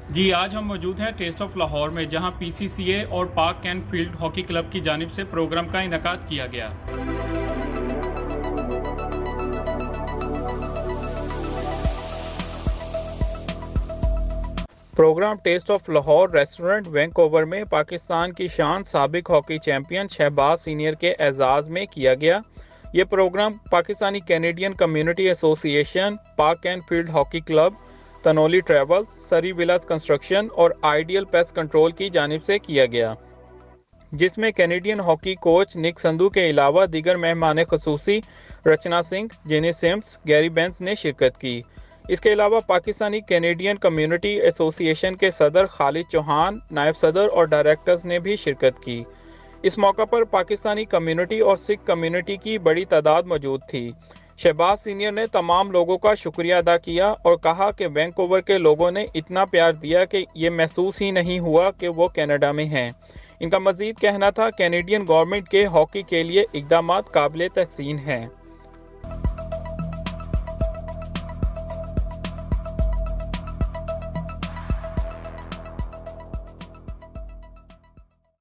जी, आज हम मौजूद हैं टेस्ट ऑफ लाहौर में, जहां पीसीसीए और पाक कैंट फील्ड हॉकी क्लब की जानिब से प्रोग्राम का इनेकाद किया गया। Program test of Lahore restaurant Vancouver में पाकिस्तान की शान साबिक हॉकी चैंपियन शहबाज सीनियर के एजाज़ में किया गया। ये programme Pakistani Canadian community association, पाक and field hockey club, Tanoli travels, सरी विलास कंस्ट्रक्शन और आइडियल पेस्ट कंट्रोल की जानिब से किया गया, जिसमें कैनेडियन हॉकी कोच निक संधू के अलावा दीगर मेहमान खुसूसी रचना सिंह, जेनी सिम्स, गैरी बेंस ने शिरकत की। इसके अलावा पाकिस्तानी कैनेडियन कम्युनिटी एसोसिएशन के सदर खालिद चौहान, नायब सदर और डायरेक्टर्स ने भी शिरकत की। इस मौका पर पाकिस्तानी कम्युनिटी और सिख कम्युनिटी की बड़ी तादाद मौजूद थी। शहबाज सीनियर ने तमाम लोगों का शुक्रिया अदा किया और कहा कि वैंकूवर के लोगों ने इतना प्यार दिया कि ये महसूस ही नहीं हुआ कि वो कनाडा में हैं। इनका मजीद कहना था, कैनेडियन गवर्नमेंट के हॉकी के लिए इकदामात काबिल तहसीन हैं।